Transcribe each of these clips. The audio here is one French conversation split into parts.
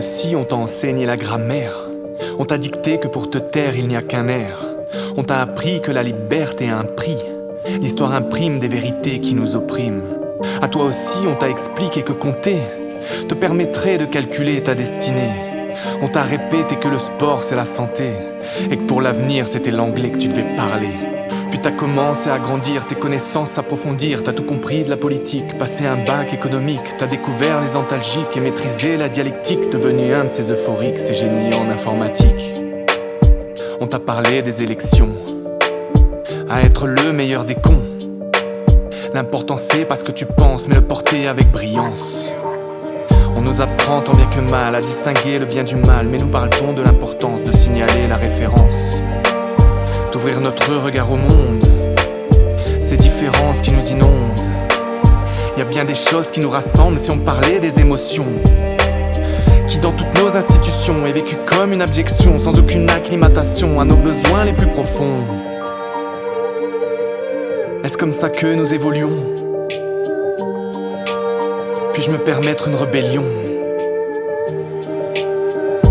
aussi on t'a enseigné la grammaire. On t'a dicté que pour te taire il n'y a qu'un air. On t'a appris que la liberté a un prix. L'histoire imprime des vérités qui nous oppriment. À toi aussi on t'a expliqué que compter te permettrait de calculer ta destinée. On t'a répété que le sport c'est la santé et que pour l'avenir c'était l'anglais que tu devais parler. Puis t'as commencé à grandir, tes connaissances s'approfondir. T'as tout compris de la politique, passé un bac économique. T'as découvert les antalgiques et maîtrisé la dialectique. Devenu un de ces euphoriques, ces génies en informatique. On t'a parlé des élections, à être le meilleur des cons. L'important c'est pas ce que tu penses, mais le porter avec brillance. On nous apprend tant bien que mal à distinguer le bien du mal, mais nous parle-t-on de l'importance de signaler la référence, d'ouvrir notre regard au monde, ces différences qui nous inondent. Y a bien des choses qui nous rassemblent si on parlait des émotions, qui dans toutes nos institutions est vécue comme une abjection, sans aucune acclimatation à nos besoins les plus profonds. Est-ce comme ça que nous évoluons? Puis-je me permettre une rébellion?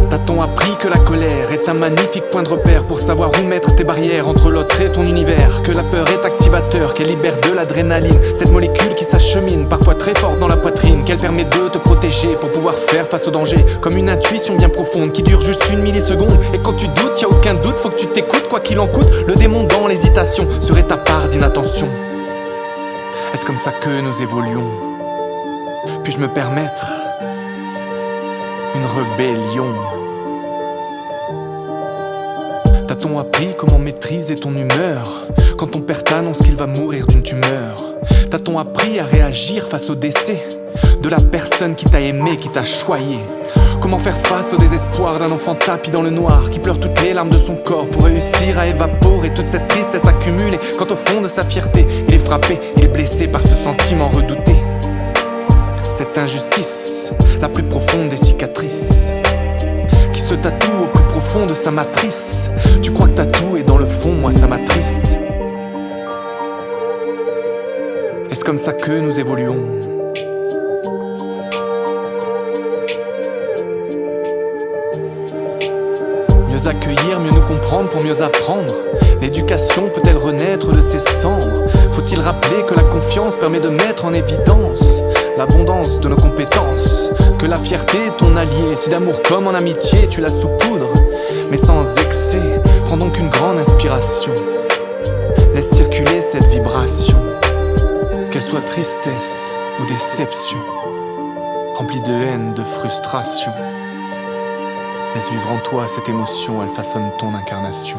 T'a-t-on appris que la colère est un magnifique point de repère pour savoir où mettre tes barrières entre l'autre et ton univers? Que la peur est activateur, qu'elle libère de l'adrénaline, cette molécule qui s'achemine parfois très fort dans la poitrine, qu'elle permet de te protéger pour pouvoir faire face au danger, comme une intuition bien profonde qui dure juste une milliseconde. Et quand tu doutes, y a aucun doute, faut que tu t'écoutes quoi qu'il en coûte. Le démon dans l'hésitation serait ta part d'inattention. Est-ce comme ça que nous évoluons? Puis-je me permettre une rébellion? T'a-t-on appris comment maîtriser ton humeur quand ton père t'annonce qu'il va mourir d'une tumeur? T'a-t-on appris à réagir face au décès de la personne qui t'a aimé, qui t'a choyé? Comment faire face au désespoir d'un enfant tapi dans le noir, qui pleure toutes les larmes de son corps pour réussir à évaporer toute cette tristesse accumulée, quand au fond de sa fierté, il est frappé, il est blessé par ce sentiment redouté. Cette injustice, la plus profonde des cicatrices, qui se tatoue au plus profond de sa matrice. Tu crois que t'as tout et dans le fond, moi ça m'attriste. Est-ce comme ça que nous évoluons? Mieux accueillir, mieux nous comprendre pour mieux apprendre. L'éducation peut-elle renaître de ses cendres? Faut-il rappeler que la confiance permet de mettre en évidence l'abondance de nos compétences, que la fierté est ton allié, si d'amour comme en amitié tu la saupoudres, mais sans excès. Prends donc une grande inspiration, laisse circuler cette vibration, qu'elle soit tristesse ou déception, remplie de haine, de frustration. Laisse vivre en toi cette émotion, elle façonne ton incarnation.